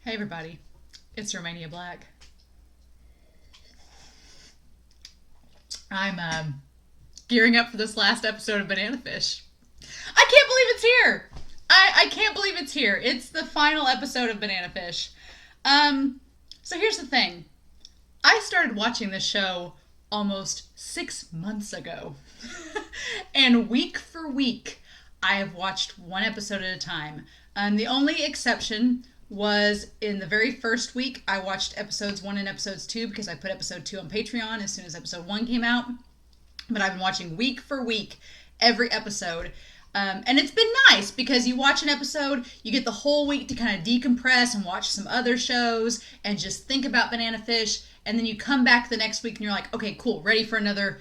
Hey everybody, it's Romania Black. I'm gearing up for this last episode of Banana Fish. I can't believe it's here. I can't believe it's here. It's the final episode of Banana Fish. So here's the thing. I started watching this show almost 6 months ago. And week for week, I have watched one episode at a time. The only exception was in the very first week, I watched episodes 1 and episodes 2 because I put episode 2 on Patreon as soon as episode 1 came out. But I've been watching week for week every episode. And it's been nice because you watch an episode, you get the whole week to kind of decompress and watch some other shows and just think about Banana Fish. And then you come back the next week and you're like, okay, cool, ready for another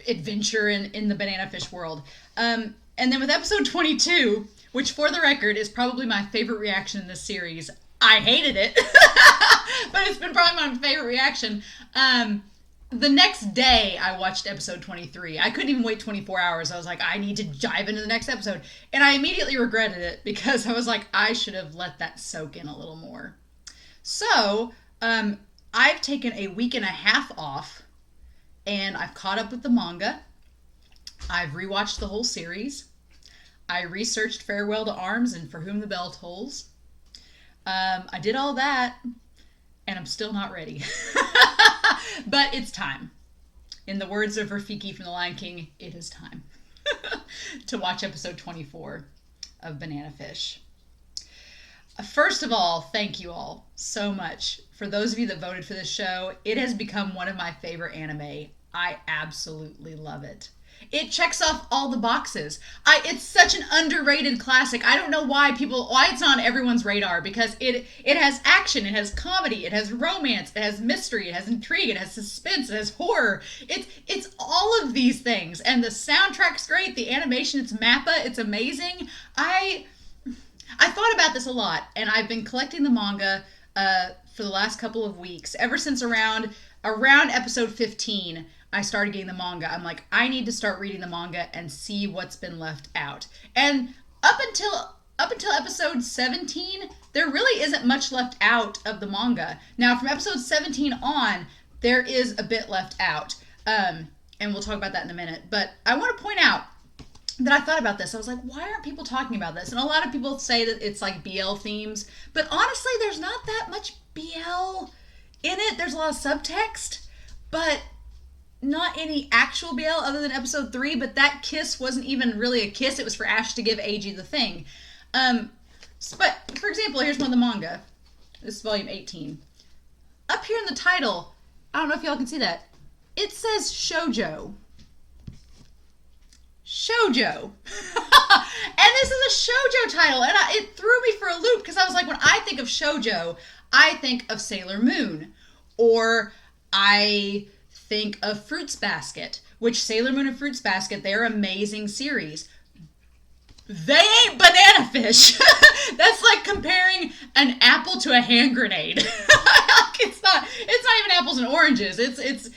adventure in the Banana Fish world. And then with episode 22, which for the record is probably my favorite reaction in this series. I hated it, but it's been probably my favorite reaction. The next day I watched episode 23. I couldn't even wait 24 hours. I was like, I need to dive into the next episode. And I immediately regretted it because I was like, I should have let that soak in a little more. So, I've taken a week and a half off and I've caught up with the manga. I've rewatched the whole series. I researched Farewell to Arms and For Whom the Bell Tolls. I did all that, and I'm still not ready. But it's time. In the words of Rafiki from The Lion King, it is time to watch episode 24 of Banana Fish. First of all, thank you all so much. For those of you that voted for this show, it has become one of my favorite anime. I absolutely love it. It checks off all the boxes. It's such an underrated classic. I don't know why it's on everyone's radar because it has action, it has comedy, it has romance, it has mystery, it has intrigue, it has suspense, it has horror. It's all of these things, and the soundtrack's great. The animation, it's Mappa, it's amazing. I thought about this a lot, and I've been collecting the manga for the last couple of weeks. Ever since around episode 15. I started getting the manga. I'm like, I need to start reading the manga and see what's been left out. And up until episode 17, there really isn't much left out of the manga. Now, from episode 17 on, there is a bit left out. And we'll talk about that in a minute. But I want to point out that I thought about this. I was like, why aren't people talking about this? And a lot of people say that it's like BL themes. But honestly, there's not that much BL in it. There's a lot of subtext. But not any actual BL other than episode 3, but that kiss wasn't even really a kiss. It was for Ash to give Eiji the thing. But, for example, here's one of the manga. This is volume 18. Up here in the title, I don't know if y'all can see that, it says shoujo. Shoujo. And this is a shoujo title, and it threw me for a loop, because I was like, when I think of shoujo, I think of Sailor Moon. Or I think of Fruits Basket, which Sailor Moon and Fruits Basket, they're amazing series. They ain't Banana Fish. That's like comparing an apple to a hand grenade. it's not even apples and oranges. It's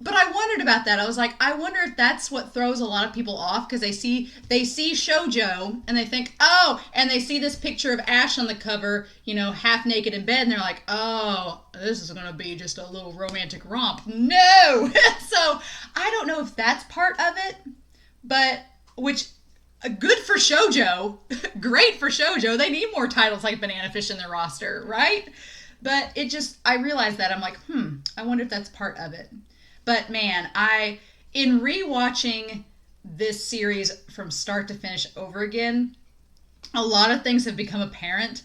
but I wondered about that. I was like, I wonder if that's what throws a lot of people off, because they see shoujo and they think, oh, and they see this picture of Ash on the cover, half naked in bed, and they're like, oh, this is going to be just a little romantic romp. No! So I don't know if that's part of it, but good for shoujo, great for shoujo. They need more titles like Banana Fish in their roster, right? But I realized that. I'm like, I wonder if that's part of it. But man, in rewatching this series from start to finish over again, a lot of things have become apparent.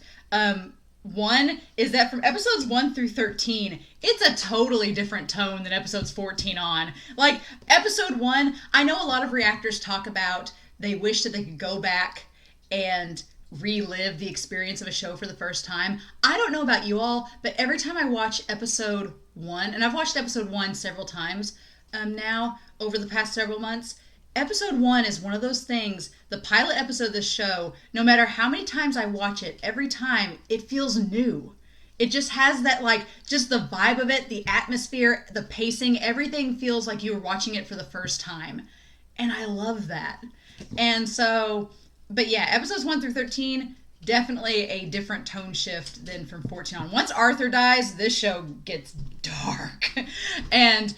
One is that from episodes 1 through 13, it's a totally different tone than episodes 14 on. Like, episode 1, I know a lot of reactors talk about they wish that they could go back and relive the experience of a show for the first time. I don't know about you all, but every time I watch episode 1, and I've watched episode 1 several times now over the past several months, episode 1 is one of those things, the pilot episode of this show, no matter how many times I watch it, every time it feels new. It just has that, just the vibe of it, the atmosphere, the pacing, everything feels like you were watching it for the first time. And I love that. And so, but yeah, episodes 1 through 13, definitely a different tone shift than from 14 on. Once Arthur dies, this show gets dark. And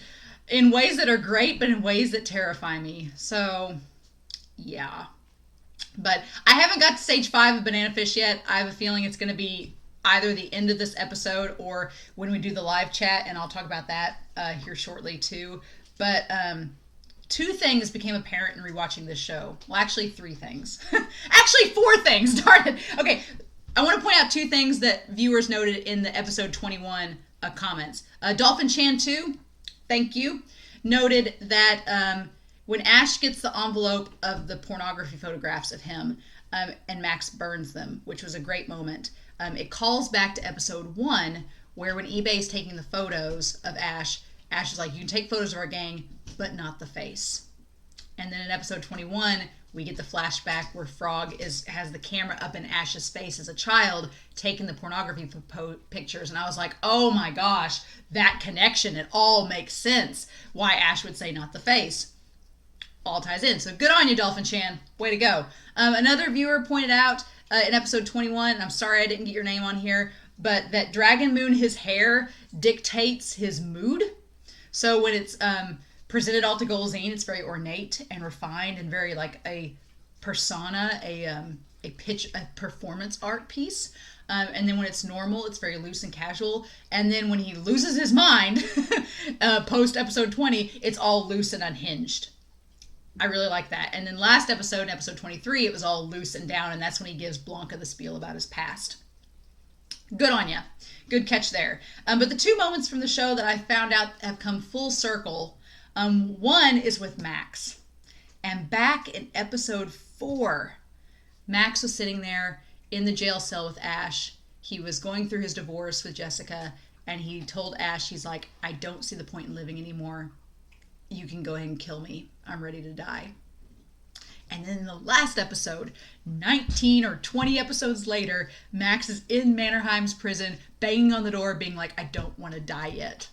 in ways that are great, but in ways that terrify me. So, yeah. But I haven't got to stage 5 of Banana Fish yet. I have a feeling it's going to be either the end of this episode or when we do the live chat, and I'll talk about that here shortly too. But two things became apparent in rewatching this show. Well, actually 3 things. Actually 4 things, darn it. Okay, I want to point out 2 things that viewers noted in the episode 21 comments. Dolphin Chan 2, thank you, noted that when Ash gets the envelope of the pornography photographs of him and Max burns them, which was a great moment, it calls back to episode 1 where when eBay's taking the photos of Ash is like, you can take photos of our gang, but not the face. And then in episode 21, we get the flashback where Frog has the camera up in Ash's face as a child, taking the pornography pictures. And I was like, oh my gosh, that connection, it all makes sense. Why Ash would say not the face. All ties in. So good on you, Dolphin Chan. Way to go. Another viewer pointed out in episode 21, and I'm sorry I didn't get your name on here, but that Dragon Moon, his hair dictates his mood. So when it's presented all to Golzine, it's very ornate and refined and very like a persona, a performance art piece. And then when it's normal, it's very loose and casual. And then when he loses his mind, post episode 20, it's all loose and unhinged. I really like that. And then last episode, in episode 23, it was all loose and down, and that's when he gives Blanca the spiel about his past. Good on ya. Good catch there. But the 2 moments from the show that I found out have come full circle, one is with Max. And back in episode 4, Max was sitting there in the jail cell with Ash. He was going through his divorce with Jessica, and he told Ash, he's like, I don't see the point in living anymore. You can go ahead and kill me. I'm ready to die. And then in the last episode, 19 or 20 episodes later, Max is in Mannerheim's prison, banging on the door, being like, I don't want to die yet.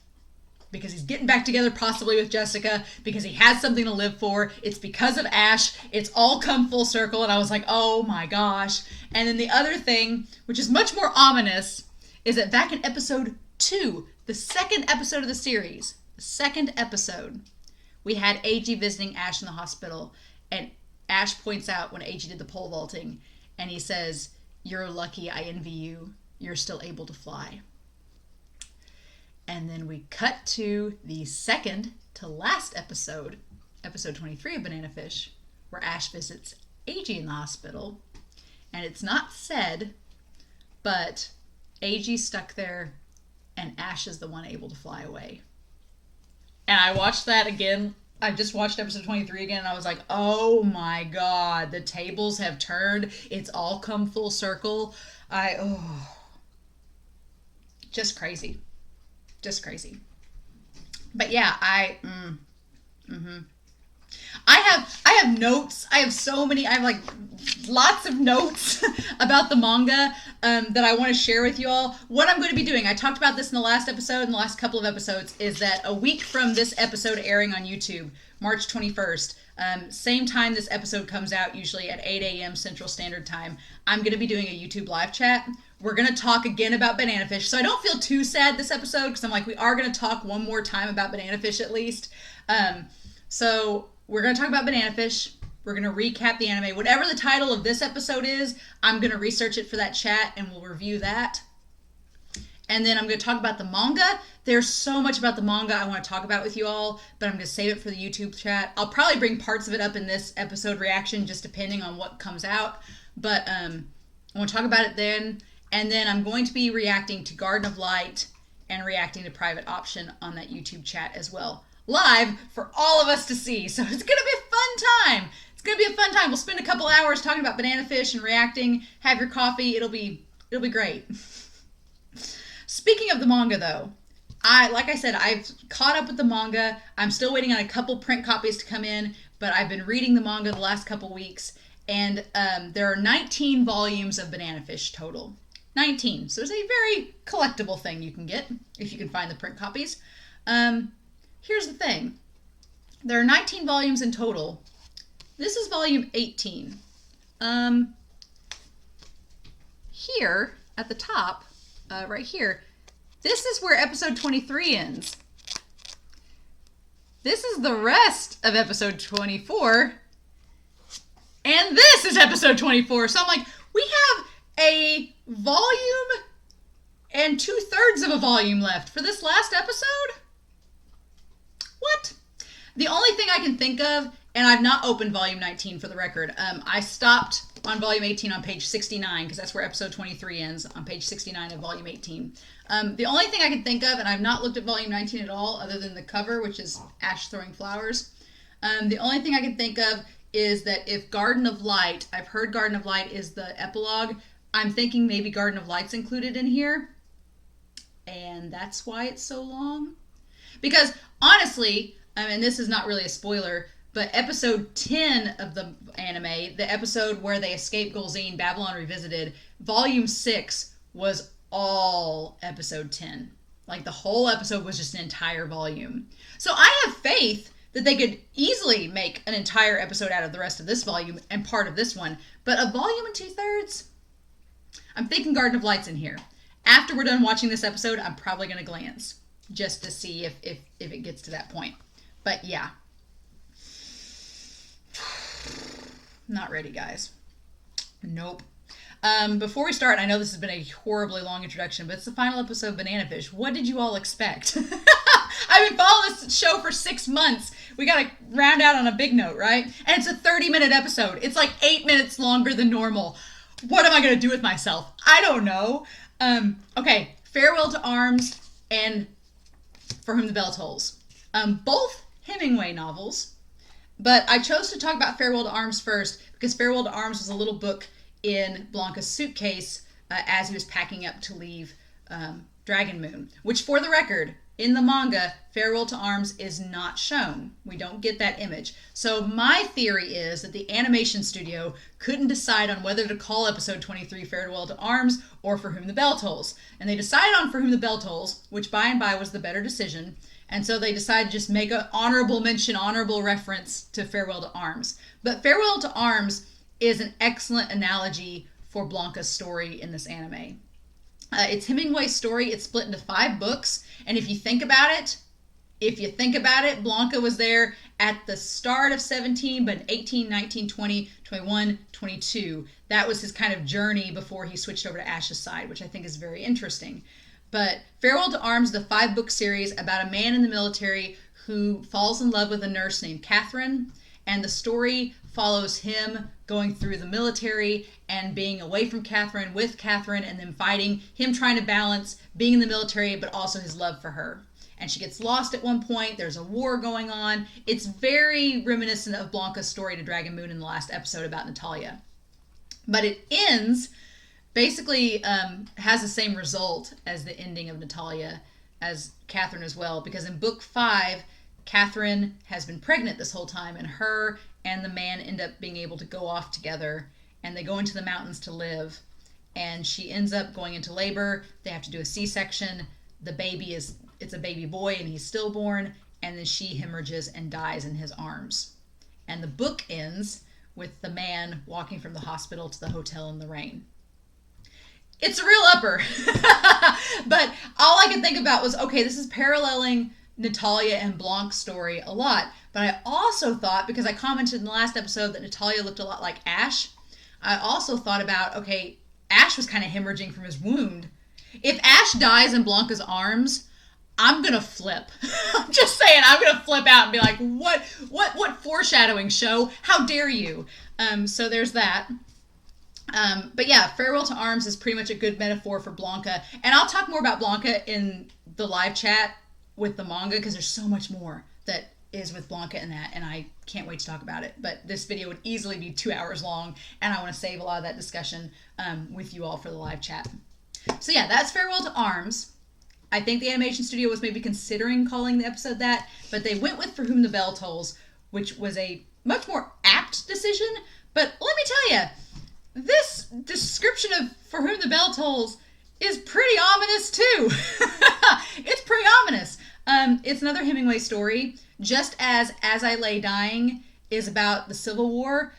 Because he's getting back together possibly with Jessica, because he has something to live for. It's because of Ash. It's all come full circle. And I was like, oh my gosh. And then the other thing, which is much more ominous, is that back in episode 2, the second episode of the series, we had AG visiting Ash in the hospital, and Ash points out when AG did the pole vaulting, and he says, you're lucky, I envy you. You're still able to fly. And then we cut to the second to last episode, episode 23 of Banana Fish, where Ash visits AG in the hospital. And it's not said, but AG's stuck there, and Ash is the one able to fly away. And I watched that again. I just watched episode 23 again, and I was like, oh my god, the tables have turned. It's all come full circle. Just crazy. Just crazy. But yeah, I have notes. I have so many. I have like lots of notes about the manga that I want to share with you all. What I'm going to be doing, I talked about this in the last episode, in the last couple of episodes, is that a week from this episode airing on YouTube, March 21st, same time this episode comes out, usually at 8 a.m. Central Standard Time, I'm going to be doing a YouTube live chat. We're going to talk again about Banana Fish. So I don't feel too sad this episode, because I'm like, we are going to talk one more time about Banana Fish at least. So we're going to talk about Banana Fish. We're going to recap the anime. Whatever the title of this episode is, I'm going to research it for that chat, and we'll review that. And then I'm going to talk about the manga. There's so much about the manga I want to talk about with you all, but I'm going to save it for the YouTube chat. I'll probably bring parts of it up in this episode reaction, just depending on what comes out. But I want to talk about it then. And then I'm going to be reacting to Garden of Light and reacting to Private Option on that YouTube chat as well. Live for all of us to see. So it's going to be a fun time. It's going to be a fun time. We'll spend a couple hours talking about Banana Fish and reacting. Have your coffee. It'll be great. Speaking of the manga, though, like I said, I've caught up with the manga. I'm still waiting on a couple print copies to come in, but I've been reading the manga the last couple weeks, and there are 19 volumes of Banana Fish total. 19. So it's a very collectible thing you can get if you can find the print copies. Here's the thing. There are 19 volumes in total. This is volume 18. here at the top, right here, this is where episode 23 ends. This is the rest of episode 24. And this is episode 24. So I'm like, we have a volume and 2/3 of a volume left for this last episode? What? The only thing I can think of, and I've not opened volume 19 for the record, I stopped on volume 18 on page 69, because that's where episode 23 ends, on page 69 of volume 18. The only thing I can think of, and I've not looked at volume 19 at all, other than the cover, which is Ash throwing flowers. The only thing I can think of is that if Garden of Light, I've heard Garden of Light is the epilogue, I'm thinking maybe Garden of Light's included in here. And that's why it's so long. Because honestly, and this is not really a spoiler, but episode 10 of the anime, the episode where they escape Golzine, Babylon Revisited, volume 6 was all episode 10. Like the whole episode was just an entire volume. So I have faith that they could easily make an entire episode out of the rest of this volume and part of this one. But a volume and 2/3? I'm thinking Garden of Light's in here. After we're done watching this episode, I'm probably going to glance just to see if it gets to that point. But yeah. Not ready, guys. Nope. Before we start, I know this has been a horribly long introduction, but it's the final episode of Banana Fish. What did you all expect? I've been following this show for 6 months. We got to round out on a big note, right? And it's a 30-minute episode. It's like 8 minutes longer than normal. What am I going to do with myself? I don't know. Okay, Farewell to Arms and For Whom the Bell Tolls. Both Hemingway novels, but I chose to talk about Farewell to Arms first because Farewell to Arms was a little book in Blanca's suitcase as he was packing up to leave Dragon Moon, which, for the record, in the manga, Farewell to Arms is not shown. We don't get that image. So my theory is that the animation studio couldn't decide on whether to call episode 23 Farewell to Arms or For Whom the Bell Tolls. And they decided on For Whom the Bell Tolls, which by and by was the better decision. And so they decided to just make an honorable mention, honorable reference to Farewell to Arms. But Farewell to Arms is an excellent analogy for Blanca's story in this anime. It's Hemingway's story. It's split into 5 books. And if you think about it, Blanca was there at the start of 17, but in 18, 19, 20, 21, 22. That was his kind of journey before he switched over to Ash's side, which I think is very interesting. But Farewell to Arms, the 5-book series about a man in the military who falls in love with a nurse named Catherine. And the story follows him going through the military and being away from Catherine, with Catherine, and then fighting, him trying to balance being in the military, but also his love for her. And she gets lost at one point. There's a war going on. It's very reminiscent of Blanca's story to Dragon Moon in the last episode about Natalia. But it ends, basically has the same result as the ending of Natalia, as Catherine as well, because in book 5, Catherine has been pregnant this whole time, and her and the man end up being able to go off together, and they go into the mountains to live, and she ends up going into labor. They have to do a C-section. The baby it's a baby boy, and he's stillborn, and then she hemorrhages and dies in his arms. And the book ends with the man walking from the hospital to the hotel in the rain. It's a real upper. But all I could think about was, okay, this is paralleling Natalia and Blanc's story a lot. But I also thought, because I commented in the last episode that Natalia looked a lot like Ash, I also thought about, okay, Ash was kind of hemorrhaging from his wound. If Ash dies in Blanca's arms, I'm going to flip. I'm just saying, I'm going to flip out and be like, what foreshadowing show? How dare you? So there's that. But yeah, Farewell to Arms is pretty much a good metaphor for Blanca. And I'll talk more about Blanca in the live chat with the manga, because there's so much more that is with Blanca in that, and I can't wait to talk about it. But this video would easily be 2 hours long, and I want to save a lot of that discussion with you all for the live chat. So yeah, that's Farewell to Arms. I think the animation studio was maybe considering calling the episode that, but they went with For Whom the Bell Tolls, which was a much more apt decision. But let me tell you, this description of For Whom the Bell Tolls is pretty ominous too. It's pretty ominous. It's another Hemingway story. Just as I Lay Dying is about the Civil War,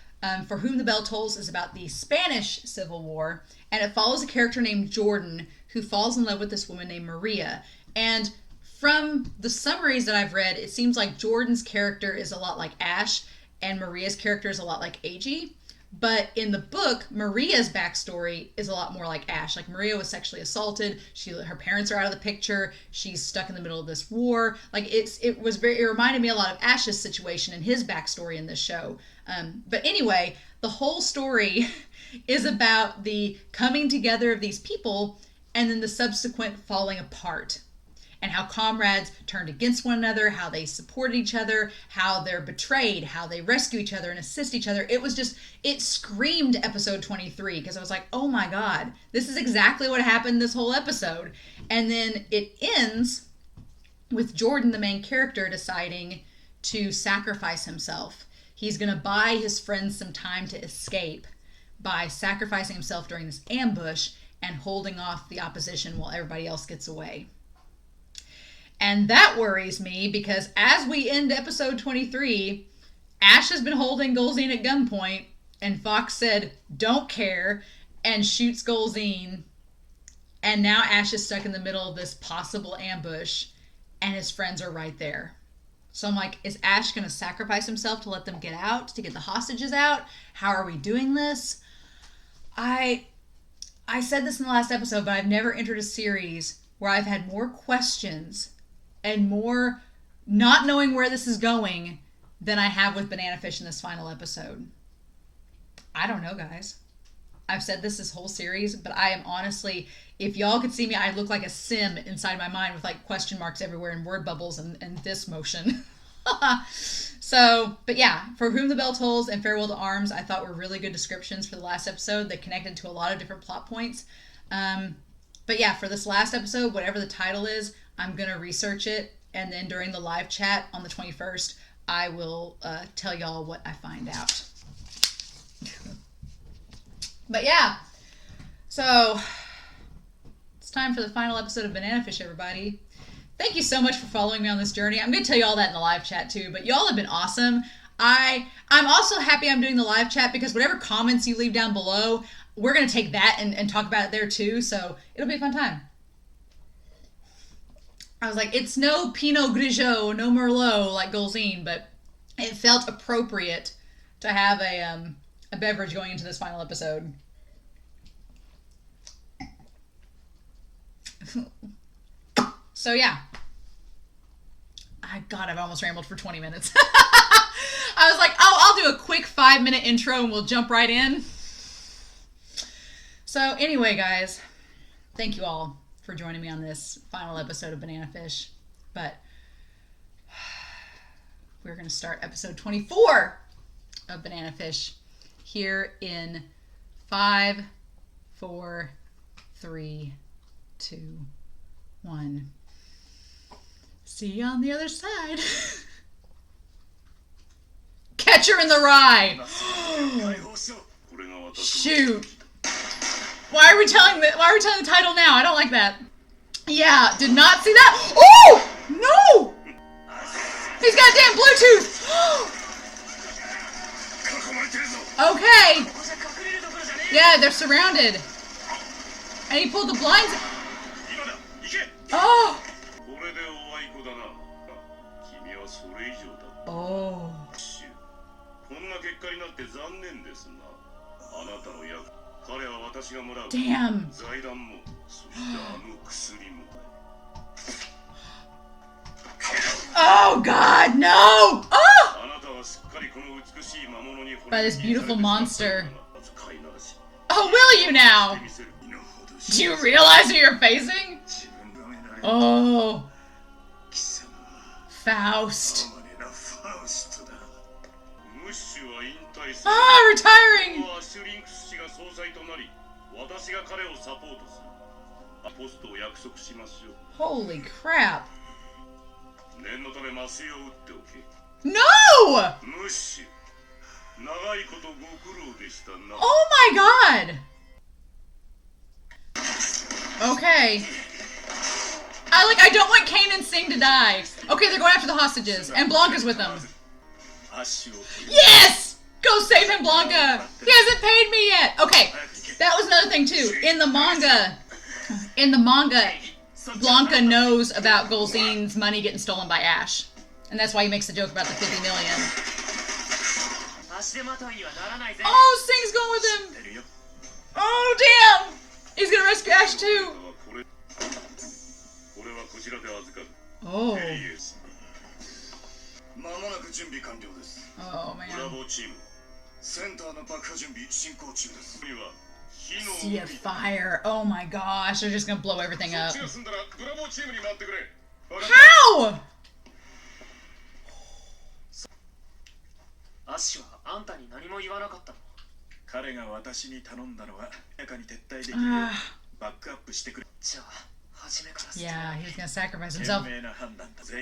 For Whom the Bell Tolls is about the Spanish Civil War, and it follows a character named Jordan who falls in love with this woman named Maria. And from the summaries that I've read, it seems like Jordan's character is a lot like Ash, and Maria's character is a lot like Eiji. But in the book, Maria's backstory is a lot more like Ash. Like, Maria was sexually assaulted. Her parents are out of the picture. She's stuck in the middle of this war. Like, it reminded me a lot of Ash's situation and his backstory in this show. But anyway, the whole story is about the coming together of these people and then the subsequent falling apart. And how comrades turned against one another, how they supported each other, how they're betrayed, how they rescue each other and assist each other. It screamed episode 23, because I was like, oh my God, this is exactly what happened this whole episode. And then it ends with Jordan, the main character, deciding to sacrifice himself. He's going to buy his friends some time to escape by sacrificing himself during this ambush and holding off the opposition while everybody else gets away. And that worries me, because as we end episode 23, Ash has been holding Golzine at gunpoint, and Fox said, don't care, and shoots Golzine. And now Ash is stuck in the middle of this possible ambush, and his friends are right there. So I'm like, is Ash going to sacrifice himself to let them get out, to get the hostages out? How are we doing this? I said this in the last episode, but I've never entered a series where I've had more questions and more not knowing where this is going than I have with Banana Fish in this final episode. I don't know, guys. I've said this whole series, but I am honestly, if y'all could see me, I look like a sim inside my mind with like question marks everywhere and word bubbles and this motion. So, but yeah, For Whom the Bell Tolls and Farewell to Arms, I thought were really good descriptions for the last episode. They connected to a lot of different plot points. But yeah, for this last episode, whatever the title is, I'm going to research it, and then during the live chat on the 21st, I will tell y'all what I find out. But yeah, so it's time for the final episode of Banana Fish, everybody. Thank you so much for following me on this journey. I'm going to tell you all that in the live chat too, but y'all have been awesome. I'm also happy I'm doing the live chat, because whatever comments you leave down below, we're going to take that and talk about it there too, so it'll be a fun time. I was like, it's no Pinot Grigio, no Merlot like Golzine, but it felt appropriate to have a beverage going into this final episode. So yeah. God, I've almost rambled for 20 minutes. I was like, oh, I'll do a quick 5-minute intro and we'll jump right in. So anyway, guys, thank you all for joining me on this final episode of Banana Fish. But we're going to start episode 24 of Banana Fish here in 5, 4, 3, 2, 1. See you on the other side. Catcher in the Rye. Shoot. Why are we telling the title now? I don't like that. Yeah, did not see that. Oh! No! He's got damn Bluetooth. Okay. Yeah, they're surrounded. And he pulled the blinds. Oh. Oh. Damn. Oh God, no! Oh! By this beautiful monster. Oh, will you now? Do you realize who you're facing? Oh. Faust. Ah, retiring! Holy crap. No! Oh my God! Okay. I don't want Kane and Singh to die. Okay, they're going after the hostages. And Blanca's with them. Yes! Go save him, Blanca! He hasn't paid me yet! Okay, that was another thing too. In the manga, Blanca knows about Golzine's money getting stolen by Ash. And that's why he makes the joke about the 50 million. Oh, Sing's going with him! Oh, damn! He's gonna rescue Ash too! Oh. Oh, man. Sea of fire. Oh my gosh, they're just gonna blow everything up. How?! Yeah, he was gonna sacrifice himself.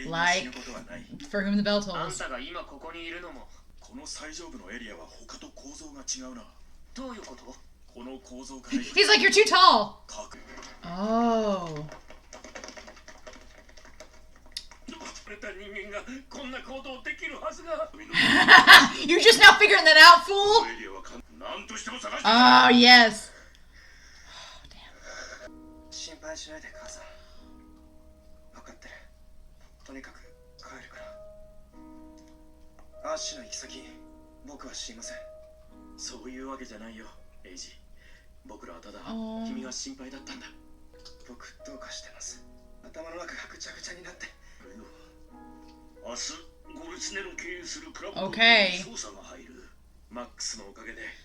Like, for whom the bell tolls. He's like, you're too tall. Oh. You're just now figuring that out, fool? Oh, yes. Oh, damn. Okay.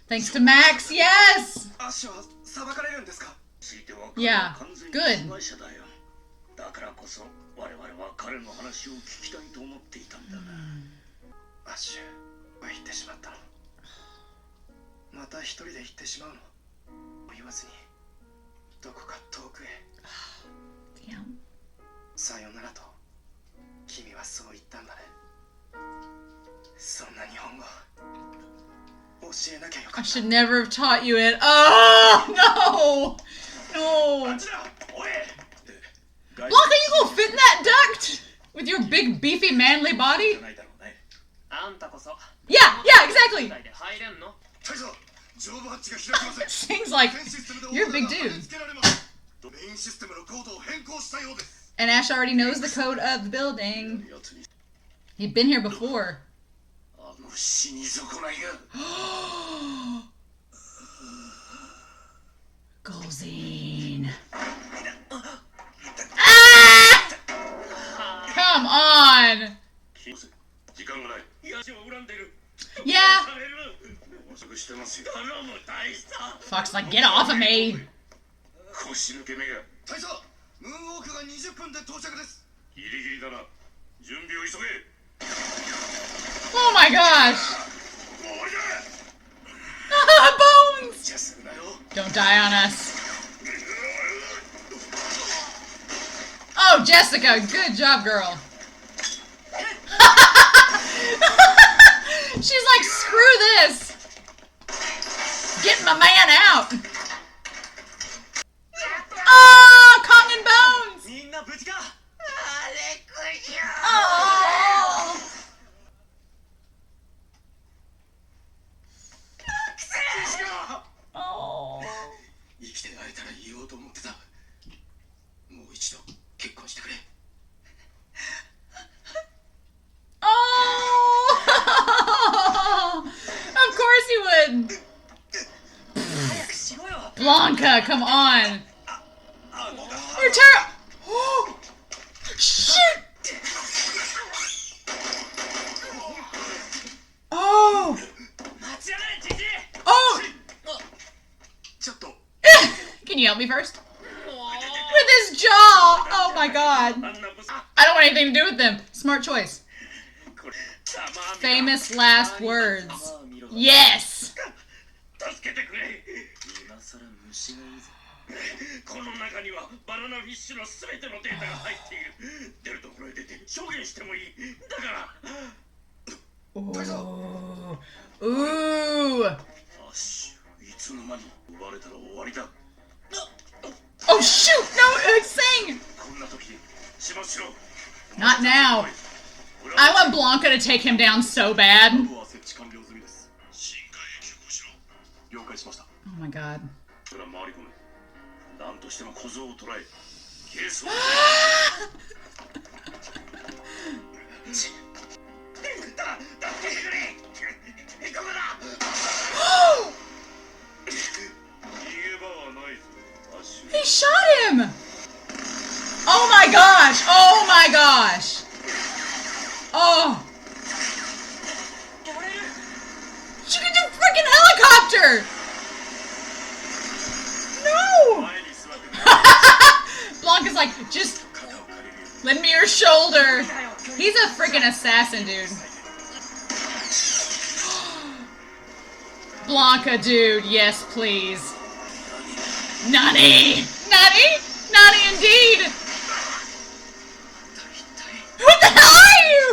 Thanks to Max, yes! Yeah, good. Damn. I should never have taught you it. Oh, no! No! Blanca, you gonna fit in that duct? With your big, beefy, manly body? Yeah, exactly! Sing's like, you're a big dude. And Ash already knows the code of the building. He'd been here before. Golzine. Ah! Come on! Yeah. Fox like, get off of me. Oh my gosh. Bones! Don't die on us. Oh, Jessica, good job, girl. She's like, screw this. Get my man out. Oh, Kong and Bones. Oh. Oh. Oh! Of course he would. Blanca, come on. You're terrible. Oh, shit. Oh. Oh. Can you help me first? With his jaw! Oh my god. I don't want anything to do with them. Smart choice. Famous last words. Yes! Ooh. Ooh. Oh shoot! No, sing! Not now. I want Blanca to take him down so bad. my god. He shot him! Oh my gosh! Oh my gosh! Oh! She can do freaking helicopter! No! Blanca's like, just lend me your shoulder. He's a freaking assassin, dude. Blanca, dude, yes, please. Nani! Nani? Nani indeed! What the hell are you?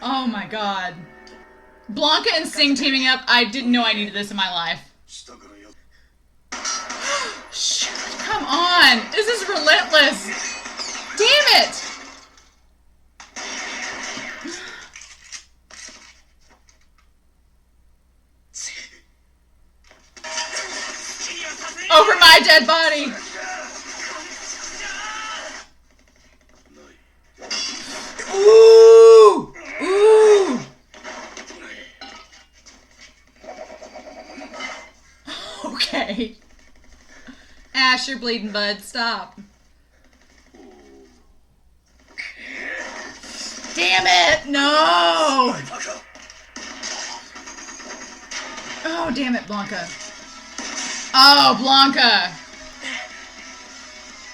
Oh my god. Blanca and Sing teaming up, I didn't know I needed this in my life. Shoot, come on! This is relentless! Damn it! Over my dead body! Ooh! Ooh! Okay. Ash, you're bleeding, bud. Stop. Damn it! No! Oh, damn it, Blanca. Oh, Blanca!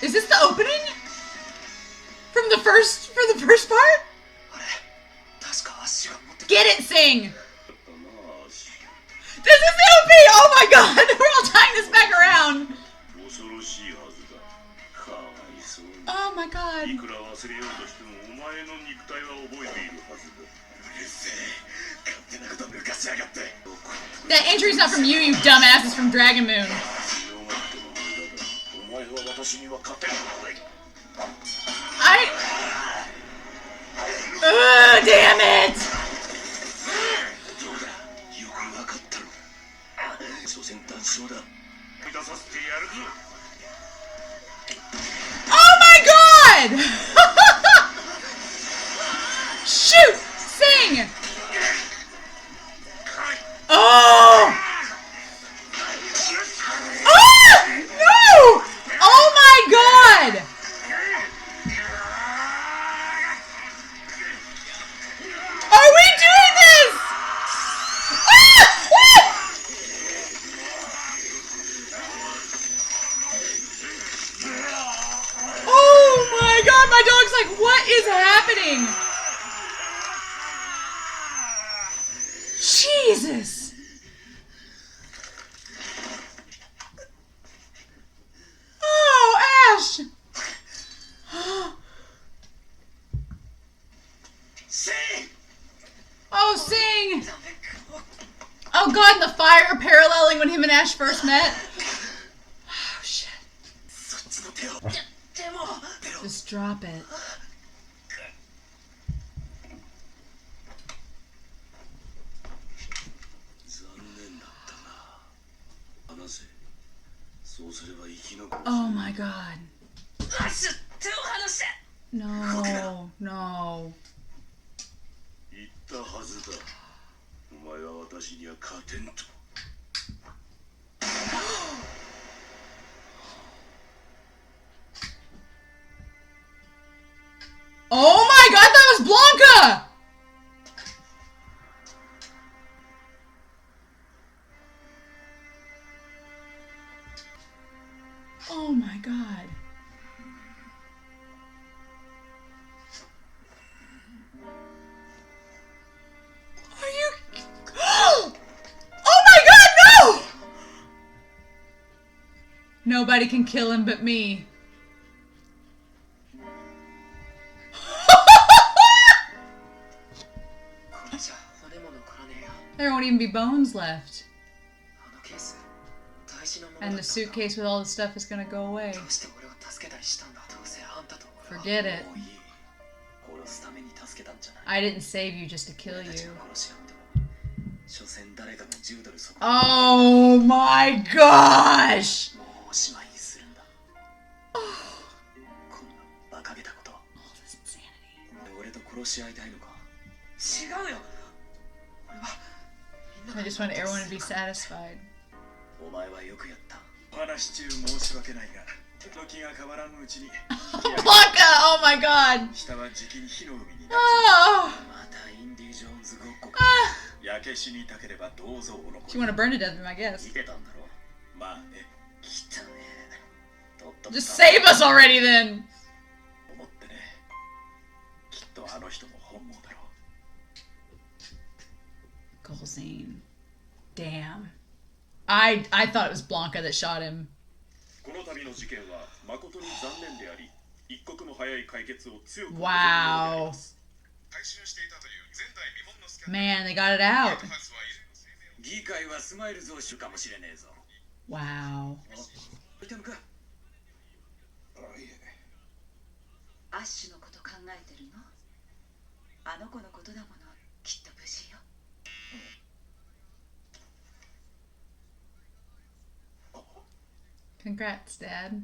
Is this the opening? For the first part? Get it, Sing! This is the OP! Oh my god! We're all tying this back around! Oh my god. That entry's not from you dumbass. It's from Dragon Moon. Damn it! Oh my god! Shoot! Sing! Oh! Oh! No! Oh my god! Are we doing this? Ah! Ah! Oh my god, my dog's like, what is happening? Jesus! Oh, Ash! Oh, Sing! Oh god, and the fire paralleling when him and Ash first met. Oh shit. Just drop it. Oh my god. No, no. Oh my god, that was Blanca! Oh my god. Are you... Oh my god, no! Nobody can kill him but me. There won't even be bones left. And the suitcase with all the stuff is gonna go away. Forget it. I didn't save you just to kill you. Oh my gosh! All this insanity. I just want everyone to be satisfied. Blanca! Oh my god! Oh. She want to burn to death, I guess. Just save us already then! Golzine. Damn. I thought it was Blanca that shot him. Wow. Man, they got it out. Wow. Congrats, Dad.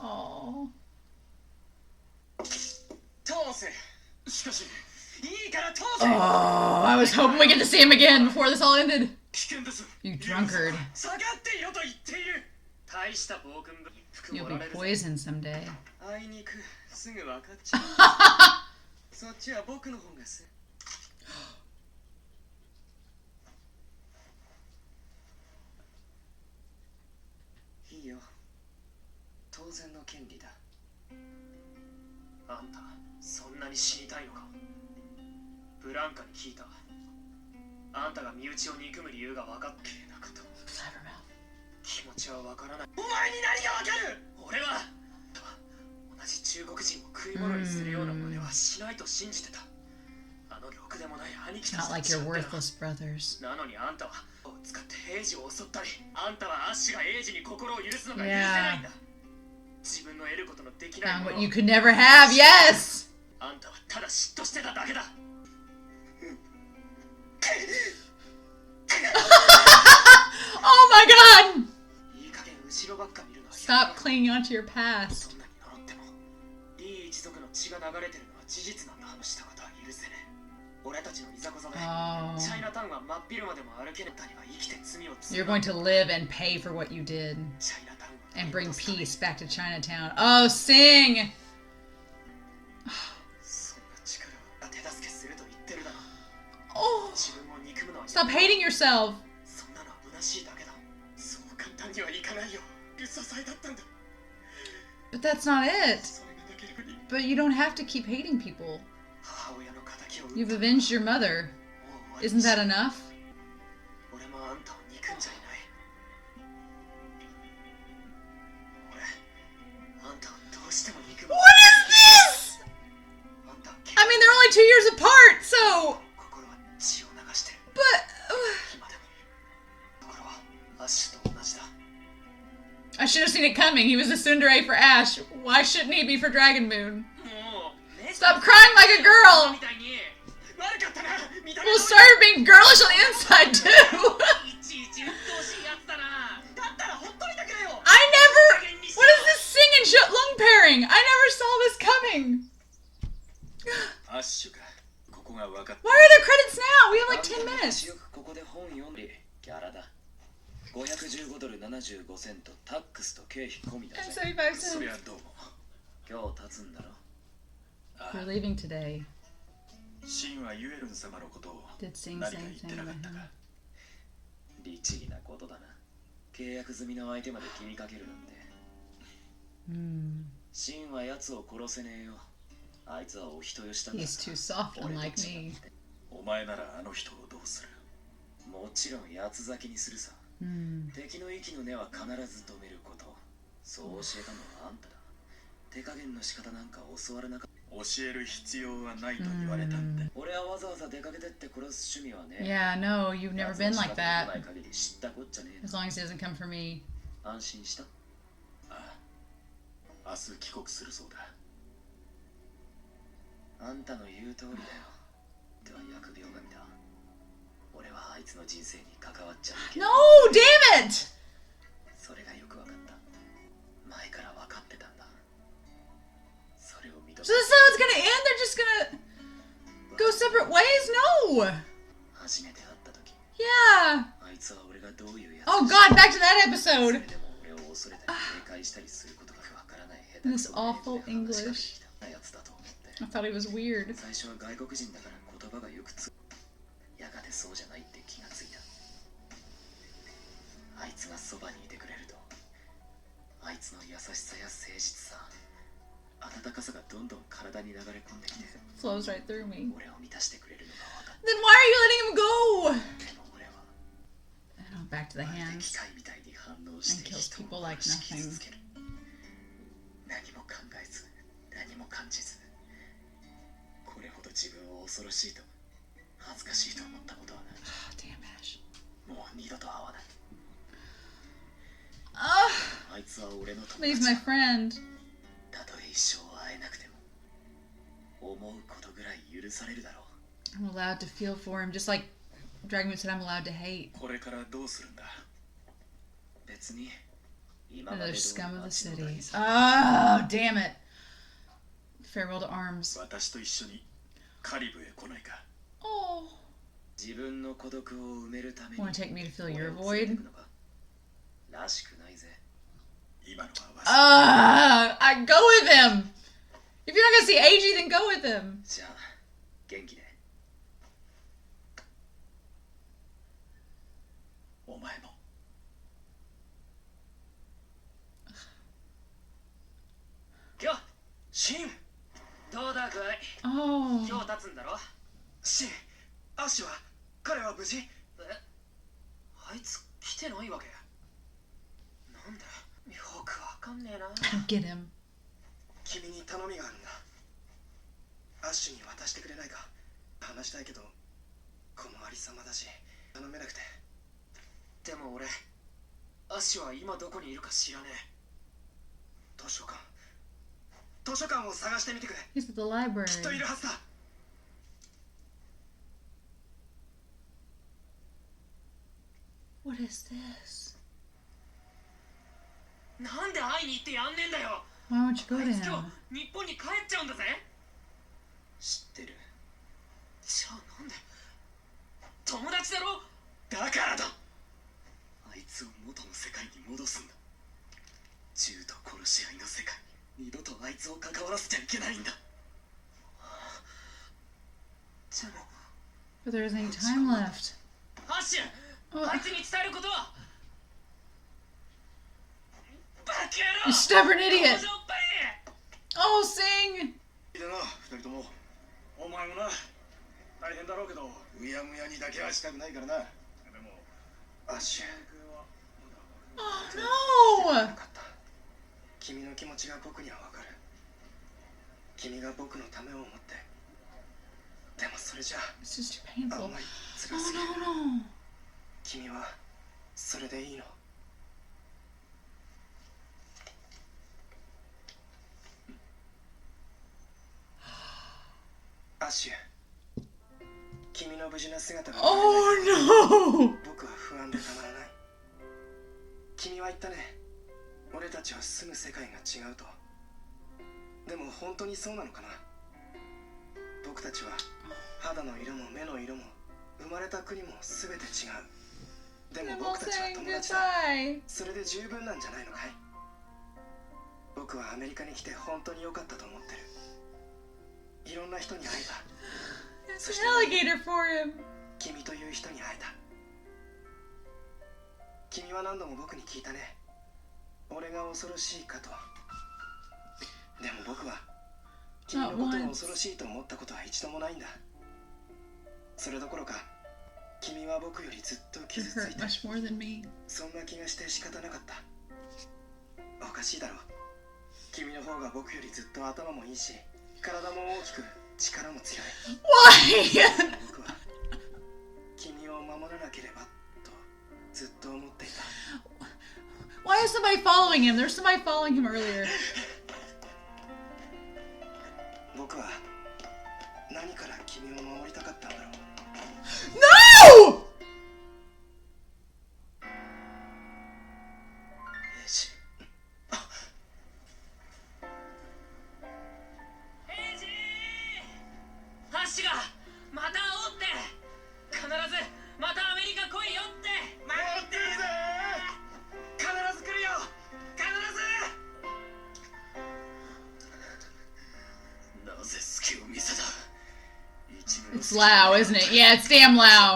Oh. Oh, I was hoping we get to see him again before this all ended. You drunkard. You'll be poisoned someday. Not like your worthless brothers. Yeah. Found what you could never have, yes! Oh my god! Stop clinging onto your past. Oh. You're going to live and pay for what you did. And bring peace back to Chinatown. Oh, sing! Oh. Stop hating yourself. But that's not it. But you don't have to keep hating people. You've avenged your mother. Isn't that enough? What is this? I mean, they're only 2 years apart, so... But... I should have seen it coming. He was a tsundere for Ash. Why shouldn't he be for Dragon Moon? Stop crying like a girl! Well, sorry for being girlish on the inside, too! I never... What is this sing and lung pairing? I never saw this coming! Why are there credits now? We have like 10 minutes. And 75 cents. We're leaving today. Did Sing say anything about him? He's too soft, unlike me. Yeah, no, you've never been like that. As long as it doesn't come from me. あんたの言う通りだよ。では疫病神だ。俺はあいつの人生に関わっちゃうけど。No, damn it! それがよくわかった。前からわかってたんだ。それを認め So this is how it's gonna end? They're just gonna go separate ways? No! 初めて会った時、 Yeah. あいつは俺がどういうやつ Oh god, back to that そ episode. れでも俺を恐れたり警戒したりすることがわからない下手く This そな awful 英語で話しかけて English. きたやつだと思って。 I thought he was weird. 最初は外国人だから言葉がよくやがてそうじゃないって気がついた。あいつがそばにいてくれると、あいつの優しさや誠実さ、温かさがどんどん体に流れ込んできて Flows right through me. 俺を満たしてくれるのが分かっ Then why are you letting him go? た。でも俺は Oh, back to the まるで hands. 機械みたいに反応して And kills 人を people like 殺し nothing. 傷つける。何も考えず、何も感じず、これほど自分を恐ろしいと恥ずかしいと思ったことはない。 Oh, damn Ash. もう二度と会わない。 Oh, あいつは俺の友 but he's 達 my だ。 friend. たとえ一生会えなくても、思うことぐらい許されるだろう。 I'm allowed to feel for him, just like Dragonwood said I'm allowed to hate. これからどうするんだ。別に今まで Another 通り scum of the 町の city. 大事。 Oh, damn it. Farewell to arms. 私と一緒にカリブへ来ないか。 Oh. 自分の孤独を埋めるために Want to take me to fill 俺 your を連れて void? くのからしくないぜ。今のはわし。 I go with him. If you're not gonna see AG, then go with him. じゃあ元気で。お前も。今日シン、どうだ具合。 Oh. 今日経つんだろ。シン、アッシュは彼は無事。あいつ来てないわけ。なんだよくわかんねえな。 Get him. 君に頼みがあるんだ。アッシュに渡してくれないか。話したいけどこのありさまだし頼めなくて。でも俺、アッシュは今どこにいるか知らねえ。図書館を探してみてくれ。 He's at the library. きっといるはずだ。 What is this? なんで会いに行ってやんねえんだよ。 Why won't you go あ to いつ今 him? 日日本に帰っちゃうんだぜ。知ってる。じゃあなんで。友達だろ。だからだ。あいつを元の世界に戻すんだ。銃と殺し合いの世界に二度とあいつを関わらせちゃいけないんだ。でも But there isn't any time left. ハッシュ、 Oh. あいつに伝えることは。バカ You 野郎。 stubborn idiot. 工場っぱり。 Oh, sing. いいだな、二人とも。お前もな、大変だろうけど、うやむやにだけはしたくないからな。でも、アッシュ、 Oh, no. かった。君の気持ちが僕にはわかる。君が僕のためを思って。でもそれじゃ It's just too あ painful. んまり Oh, 辛すぎる。 no, no. 君はそれでいいの。アッシュ、君の無事な姿が Oh, no. 僕は不安でたまらない。君は言ったね。俺たちは住む世界が違うと。でも本当にそうなのかな。僕たちは肌の色も目の色も生まれた国も全て違う。で They're も both 僕たちは saying 友達だ。 goodbye. それで十分なんじゃないのかい。僕はアメリカに来て本当に良かったと思ってる。いろんな人に会えた。 It's an alligator for him. 君という人に会えた。君は何度も僕に聞いたね。俺が恐ろしいかと。でも僕は君のことを恐ろしいと思ったことは一度もないんだ。それどころか君は僕よりずっと You 傷つい hurt て much more than me. そんな気がして仕方なかった。おかしいだろ。君の方が僕よりずっと頭もいいし体も大きく力も強い。 Why? 僕は君を守らなければとずっと思っていた。 Why is somebody following him? There's somebody following him earlier. 僕は It's Lao, isn't it? Yeah, it's damn Lao.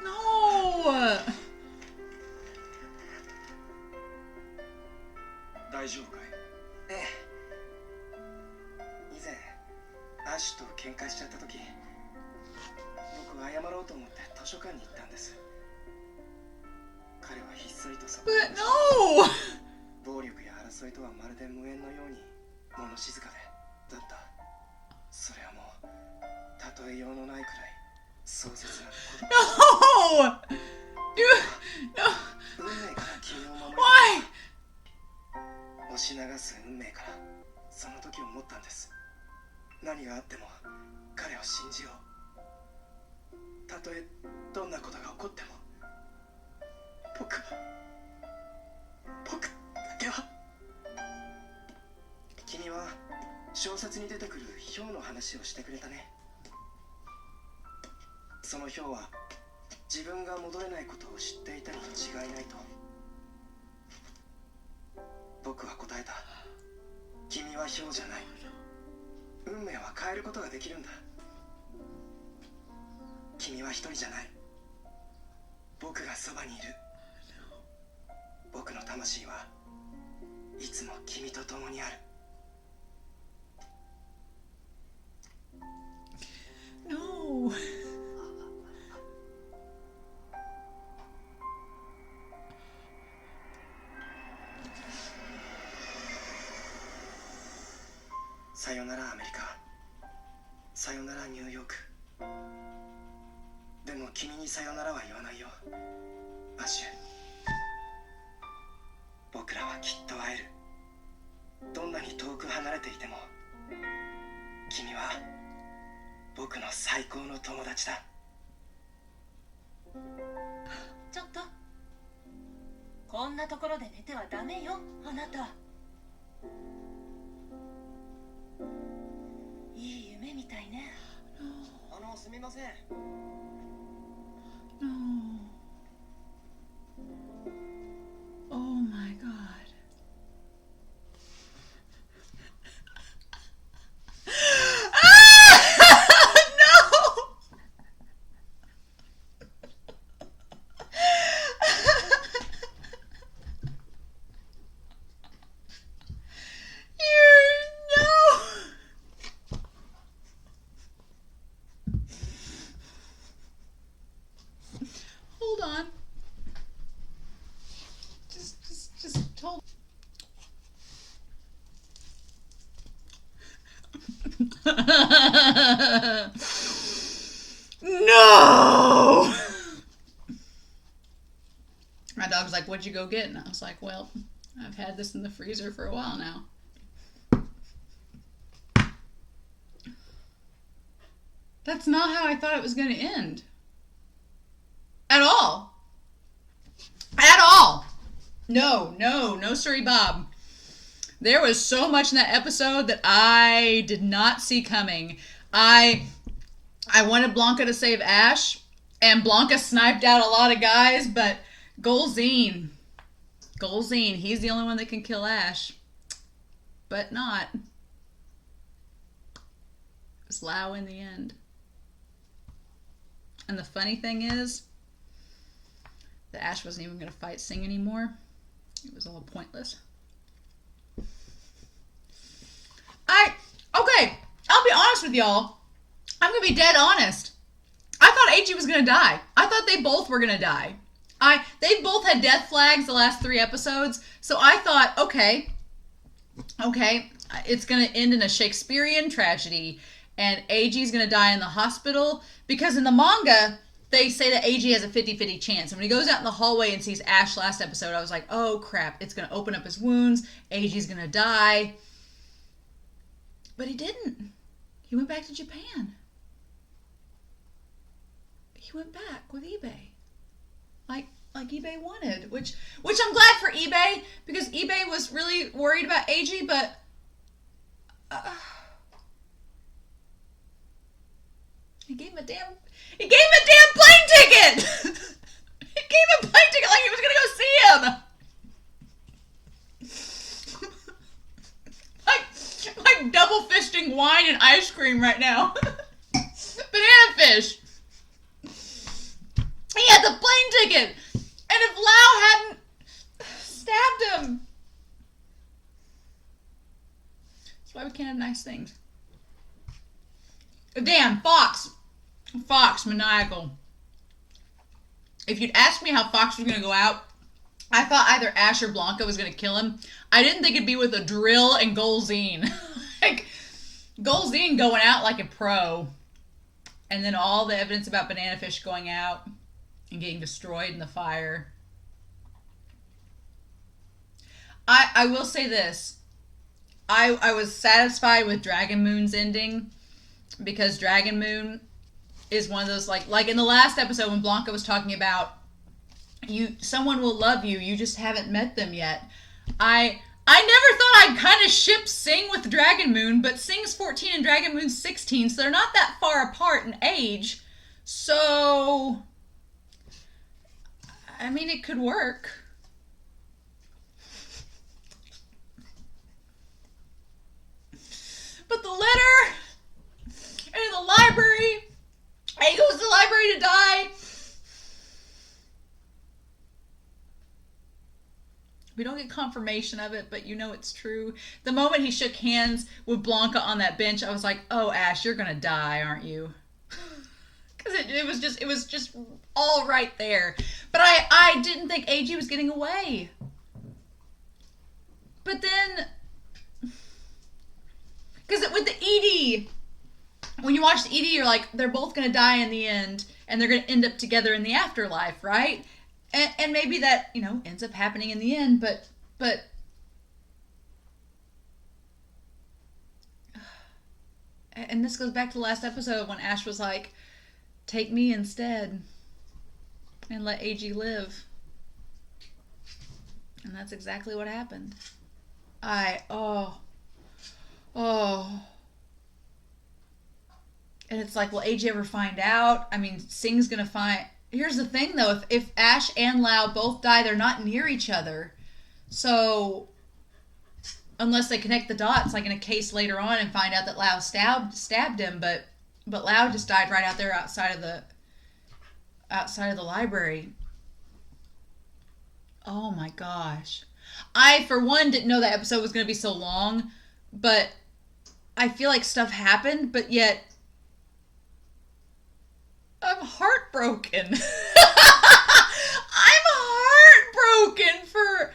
No. 大丈夫かい？ええ。以前アシュと喧嘩しちゃった時、僕は謝ろうと思って図書館に行ったんです。彼はひっそりとそこ But no. 暴力や争いとはまるで無縁のように物静かでだった。それはもう例えようのないくらい壮絶なこと。 No. You. No. 運命から君を守り Why? 押し流す運命からその時思ったんです。何があっても彼を信じよう。たとえどんなことが起こっても僕だけは。君は小説に出てくるヒョウの話をしてくれたね。そのヒョウは自分が戻れないことを知っていたに違いないと。僕は答えた。君はヒョウじゃない。運命は変えることができるんだ。君は一人じゃない。僕がそばにいる。僕の魂はいつも君と共にある。 No. Sayonara アメリカ。さよならニューヨーク。でも君にさよならは言わないよ、アシュ。僕らはきっと会える。どんなに遠く離れていても君は僕の最高の友達だ。ちょっとこんなところで寝てはダメよ、あなた。いい夢みたいね。すみません。 No. Oh my god. Hold on. Just hold. No! My dog's like, what'd you go get? And I was like, well, I've had this in the freezer for a while now. That's not how I thought it was going to end. At all. At all. No, sorry, Bob. There was so much in that episode that I did not see coming. I wanted Blanca to save Ash, and Blanca sniped out a lot of guys, but Golzine, he's the only one that can kill Ash. But not. It was Lau in the end. And the funny thing is that Ash wasn't even going to fight Sing anymore. It was all pointless. Okay, I'll be honest with y'all. I'm going to be dead honest. I thought AG was going to die. I thought they both were going to die. They both had death flags the last 3 episodes, so I thought, okay, it's going to end in a Shakespearean tragedy, and AG is going to die in the hospital, because in the manga, they say that AG has a 50-50 chance. And when he goes out in the hallway and sees Ash last episode, I was like, oh crap, it's going to open up his wounds, AG's going to die. But he didn't. He went back to Japan. He went back with eBay. Like eBay wanted, which I'm glad for eBay, because eBay was really worried about AG, but He gave him a damn plane ticket! He gave him a plane ticket like he was gonna go see him! like double fisting wine and ice cream right now. Banana fish. He had the plane ticket! And if Lau hadn't stabbed him... That's why we can't have nice things. Damn, Fox, maniacal. If you'd asked me how Fox was going to go out, I thought either Ash or Blanca was going to kill him. I didn't think it'd be with a drill and Golzine. Like, Golzine going out like a pro. And then all the evidence about Banana Fish going out and getting destroyed in the fire. I will say this. I was satisfied with Dragon Moon's ending. Because Dragon Moon is one of those, like in the last episode when Blanca was talking about someone will love you, you just haven't met them yet. I never thought I'd kind of ship Sing with Dragon Moon, but Sing's 14 and Dragon Moon's 16, so they're not that far apart in age. So, I mean, it could work. But the letter... in the library. And he goes to the library to die. We don't get confirmation of it, but you know it's true. The moment he shook hands with Blanca on that bench, I was like, oh, Ash, you're going to die, aren't you? Because it was just all right there. But I didn't think AG was getting away. But then... because with the Edie... when you watch the Edie, you're like, they're both going to die in the end, and they're going to end up together in the afterlife, right? And maybe that, ends up happening in the end, but... And this goes back to the last episode when Ash was like, take me instead, and let AG live. And that's exactly what happened. And it's like, will AJ ever find out? I mean, Sing's gonna find... Here's the thing, though. If Ash and Lau both die, they're not near each other. So, unless they connect the dots, like in a case later on, and find out that Lau stabbed him, but Lau just died right out there outside of the library. Oh my gosh. I, for one, didn't know that episode was gonna be so long, but I feel like stuff happened, but yet... I'm heartbroken. I'm heartbroken for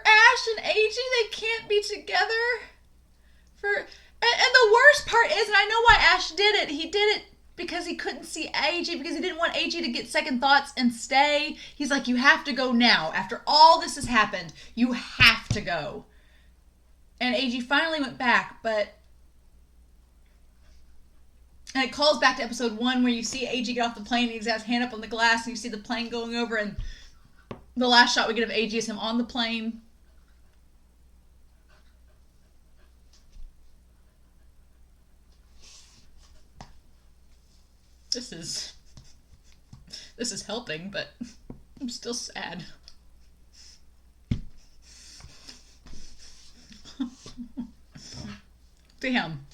Ash and AG. They can't be together. And the worst part is, and I know why Ash did it. He did it because he couldn't see AG, because he didn't want AG to get second thoughts and stay. He's like, you have to go now. After all this has happened, you have to go. And AG finally went back, but... And it calls back to episode 1 where you see AG get off the plane and he's got his hand up on the glass and you see the plane going over, and the last shot we get of AG is him on the plane. This is helping, but I'm still sad. Damn.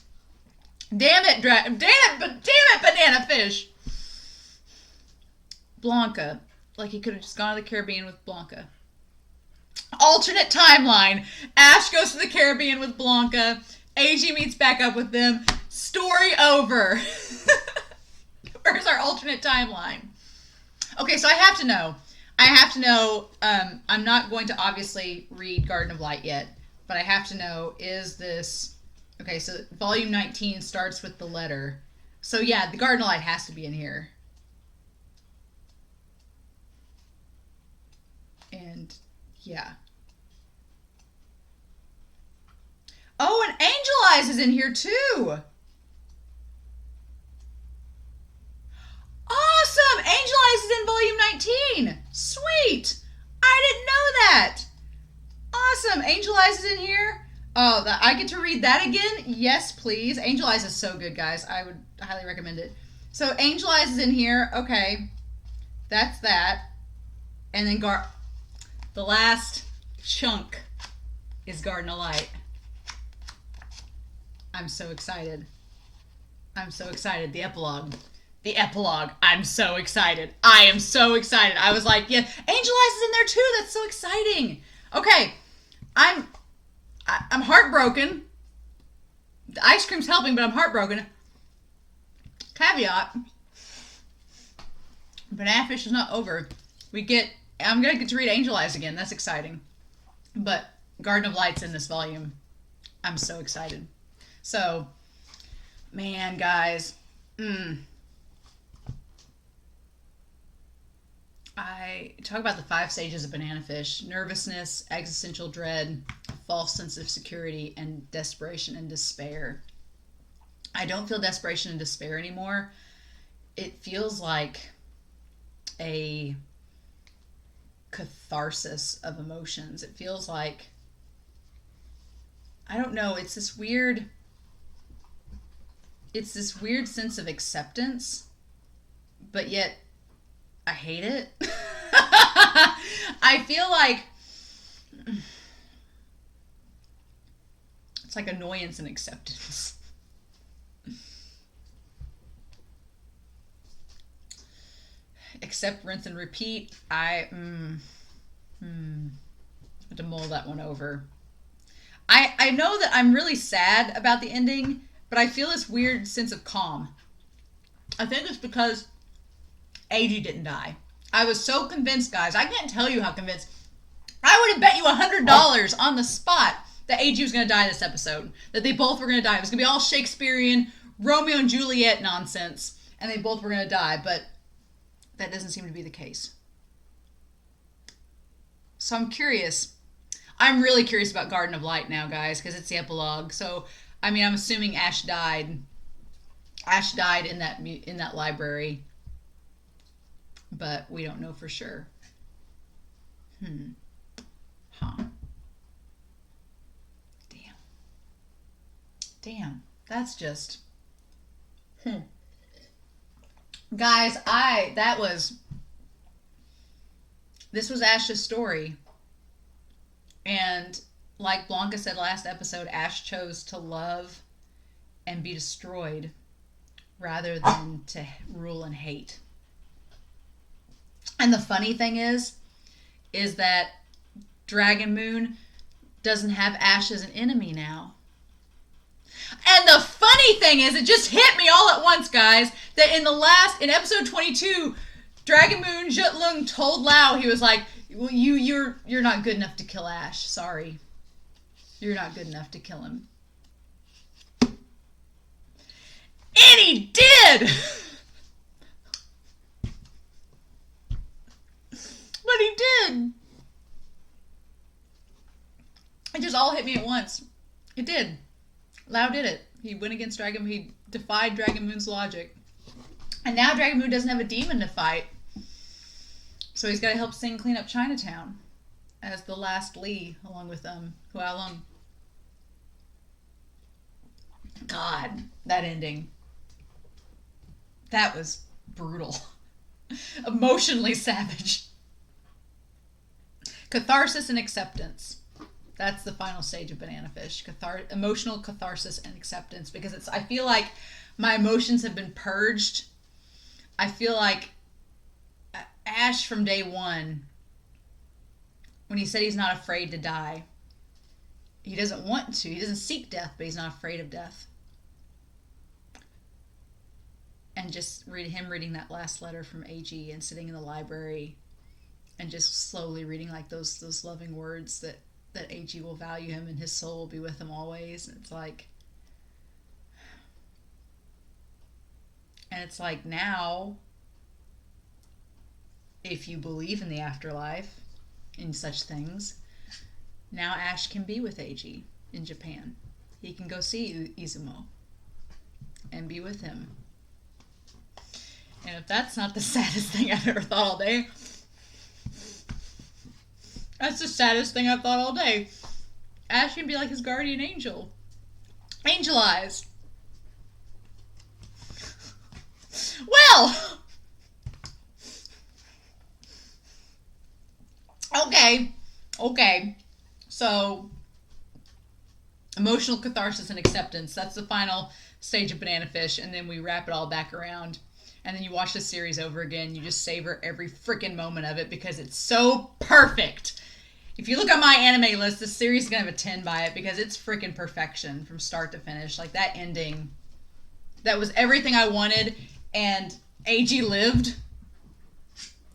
Damn it, Banana Fish. Blanca. Like, he could have just gone to the Caribbean with Blanca. Alternate timeline. Ash goes to the Caribbean with Blanca. AG meets back up with them. Story over. Where's our alternate timeline? Okay, so I have to know. I'm not going to obviously read Garden of Light yet, but I have to know, is this... Okay, so volume 19 starts with the letter. So yeah, the Garden of Light has to be in here. And yeah. Oh, and Angel Eyes is in here too. Awesome! Angel Eyes is in volume 19. Sweet! I didn't know that. Awesome. Angel Eyes is in here. Oh, I get to read that again? Yes, please. Angel Eyes is so good, guys. I would highly recommend it. So Angel Eyes is in here. Okay. That's that. And then the last chunk is Garden of Light. I'm so excited. I'm so excited. The epilogue. The epilogue. I'm so excited. I am so excited. I was like, yeah, Angel Eyes is in there too. That's so exciting. Okay. I'm heartbroken. The ice cream's helping, but I'm heartbroken. Caveat. Banana Fish is not over. I'm going to get to read Angel Eyes again. That's exciting. But Garden of Light's in this volume. I'm so excited. So, man, guys. I talk about the 5 stages of Banana Fish: nervousness, existential dread, false sense of security, and desperation and despair. I don't feel desperation and despair anymore. It feels like a catharsis of emotions. It feels like, I don't know, it's this weird sense of acceptance, but yet I hate it. I feel like it's like annoyance and acceptance. Accept, rinse, and repeat. I have to mull that one over. I know that I'm really sad about the ending, but I feel this weird sense of calm. I think it's because AG didn't die. I was so convinced, guys. I can't tell you how convinced. I would have bet you $100 on the spot that AG was going to die this episode. That they both were going to die. It was going to be all Shakespearean, Romeo and Juliet nonsense, and they both were going to die, but that doesn't seem to be the case. So I'm curious. I'm really curious about Garden of Light now, guys, because it's the epilogue. So, I mean, I'm assuming Ash died. Ash died in that library, but we don't know for sure. Huh. Damn. That's just. Guys, this was Ash's story. And like Blanca said last episode, Ash chose to love and be destroyed rather than to rule and hate. And the funny thing is that Dragon Moon doesn't have Ash as an enemy now. And the funny thing is, it just hit me all at once, guys, that in episode 22, Dragon Moon Jutlung told Lao, he was like, well, you're not good enough to kill Ash. Sorry. You're not good enough to kill him. And he did! But he did. It just all hit me at once. It did. Lao did it. He went against Dragon Moon. He defied Dragon Moon's logic. And now Dragon Moon doesn't have a demon to fight. So he's got to help Sing clean up Chinatown as the last Lee, along with Hua Long. God, that ending. That was brutal. Emotionally savage. Catharsis and acceptance. That's the final stage of Banana Fish. Emotional catharsis and acceptance. Because I feel like my emotions have been purged. I feel like Ash from day one, when he said he's not afraid to die, he doesn't want to. He doesn't seek death, but he's not afraid of death. And just him reading that last letter from AG and sitting in the library and just slowly reading like those loving words that AG will value him and his soul will be with him always. And it's like now, if you believe in the afterlife, in such things, now Ash can be with AG in Japan. He can go see Izumo and be with him. And if that's not the saddest thing I've ever thought all day, that's the saddest thing I've thought all day. Ash can be like his guardian angel. Angel Eyes. Well, okay. So, emotional catharsis and acceptance. That's the final stage of Banana Fish, and then we wrap it all back around. And then you watch the series over again. You just savor every freaking moment of it because it's so perfect. If you look at my anime list, this series is going to have a 10 by it because it's freaking perfection from start to finish. Like, that ending, that was everything I wanted, and AG lived.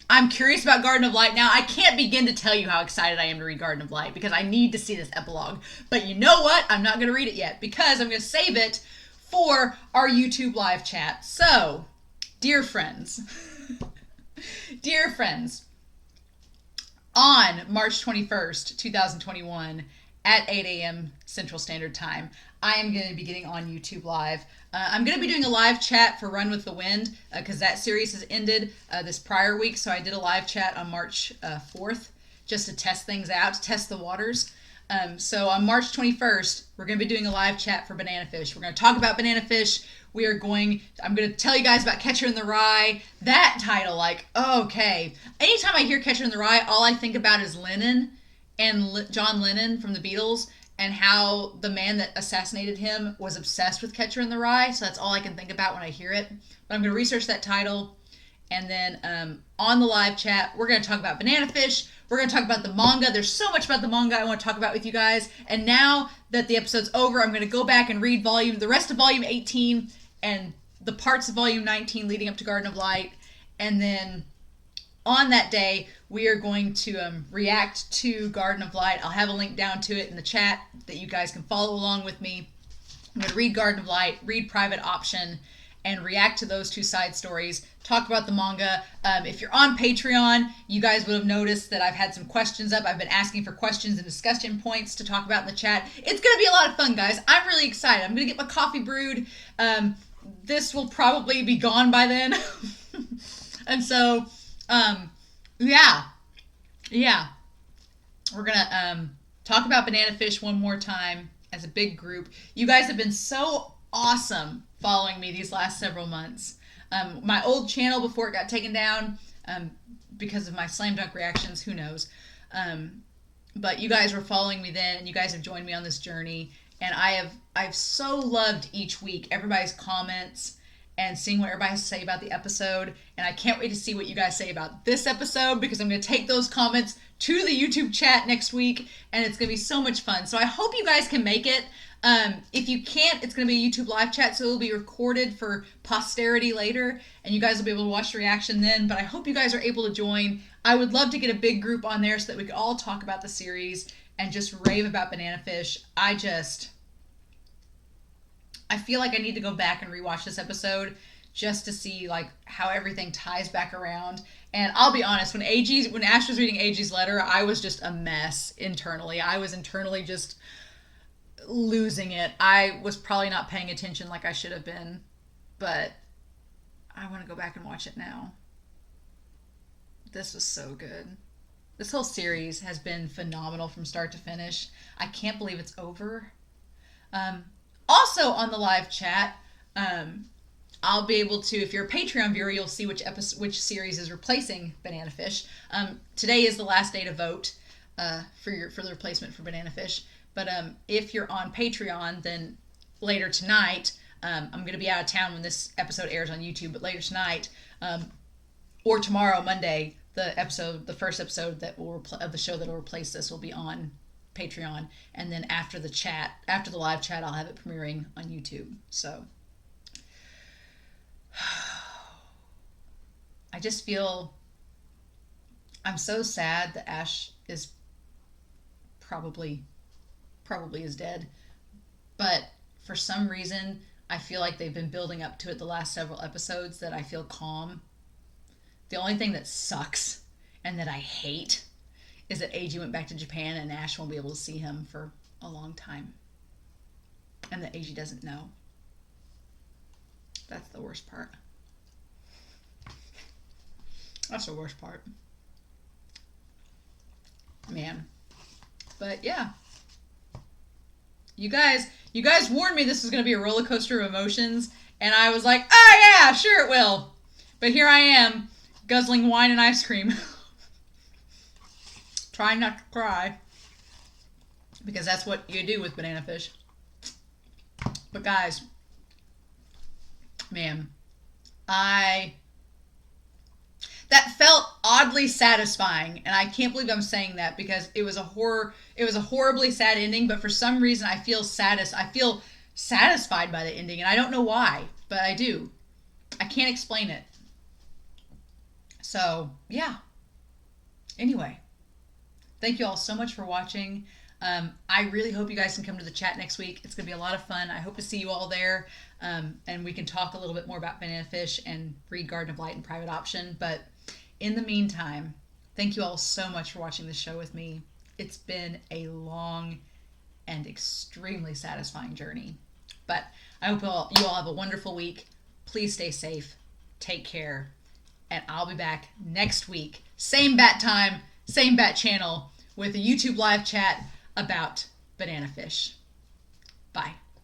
I'm curious about Garden of Light now. I can't begin to tell you how excited I am to read Garden of Light because I need to see this epilogue. But you know what? I'm not going to read it yet because I'm going to save it for our YouTube live chat. So, dear friends, on March 21st, 2021, at 8 a.m. Central Standard Time, I am going to be getting on YouTube Live. I'm going to be doing a live chat for Run with the Wind because that series has ended this prior week. So I did a live chat on March 4th just to test things out, to test the waters. So on March 21st, we're going to be doing a live chat for Banana Fish. We're going to talk about Banana Fish. I'm going to tell you guys about Catcher in the Rye. That title, like, okay. Anytime I hear Catcher in the Rye, all I think about is Lennon and John Lennon from the Beatles and how the man that assassinated him was obsessed with Catcher in the Rye. So that's all I can think about when I hear it. But I'm going to research that title. And then on the live chat, we're going to talk about Banana Fish. We're going to talk about the manga. There's so much about the manga I want to talk about with you guys. And now that the episode's over, I'm going to go back and read the rest of Volume 18 and the parts of Volume 19 leading up to Garden of Light. And then on that day, we are going to react to Garden of Light. I'll have a link down to it in the chat that you guys can follow along with me. I'm going to read Garden of Light, read Private Option, and react to those two side stories, talk about the manga. If you're on Patreon, you guys would have noticed that I've had some questions up. I've been asking for questions and discussion points to talk about in the chat. It's going to be a lot of fun, guys. I'm really excited. I'm going to get my coffee brewed. This will probably be gone by then. And so, yeah. We're going to talk about Banana Fish one more time as a big group. You guys have been so awesome following me these last several months. My old channel before it got taken down because of my slam dunk reactions, who knows. But you guys were following me then, and you guys have joined me on this journey. And I've so loved each week everybody's comments and seeing what everybody has to say about the episode. And I can't wait to see what you guys say about this episode because I'm going to take those comments to the YouTube chat next week, and it's going to be so much fun. So I hope you guys can make it. If you can't, it's going to be a YouTube live chat, so it'll be recorded for posterity later, and you guys will be able to watch the reaction then. But I hope you guys are able to join. I would love to get a big group on there so that we could all talk about the series and just rave about Banana Fish. I feel like I need to go back and rewatch this episode just to see like how everything ties back around. And I'll be honest, when Ash was reading AG's letter, I was just a mess internally. I was internally just losing it. I was probably not paying attention like I should have been, but I want to go back and watch it now. This was so good. This whole series has been phenomenal from start to finish. I can't believe it's over. Also on the live chat, I'll be able to, if you're a Patreon viewer, you'll see which series is replacing Banana Fish. Today is the last day to vote for the replacement for Banana Fish. But if you're on Patreon, then later tonight, I'm going to be out of town when this episode airs on YouTube, but later tonight, or tomorrow, Monday, the first episode of the show that will replace this will be on Patreon. And then after the live chat, I'll have it premiering on YouTube. So I just feel I'm so sad that Ash is probably is dead, but for some reason I feel like they've been building up to it the last several episodes that I feel calm. The only thing that sucks and that I hate is that AG went back to Japan and Ash won't be able to see him for a long time, and that AG doesn't know. That's the worst part. That's the worst part, man. But yeah, you guys warned me this was going to be a roller coaster of emotions, And I was like, oh yeah, sure it will. But here I am, guzzling wine and ice cream. Trying not to cry. Because that's what you do with banana fish. But guys, man, that felt oddly satisfying, and I can't believe I'm saying that because it was a horribly sad ending, but for some reason I feel satisfied by the ending, and I don't know why, but I do. I can't explain it. So, yeah. Anyway, thank you all so much for watching. I really hope you guys can come to the chat next week. It's going to be a lot of fun. I hope to see you all there, and we can talk a little bit more about banana fish and read Garden of Light and Private Option. But in the meantime, thank you all so much for watching this show with me. It's been a long and extremely satisfying journey. But I hope you all have a wonderful week. Please stay safe. Take care. And I'll be back next week. Same bat time, same bat channel with a YouTube live chat about banana fish. Bye.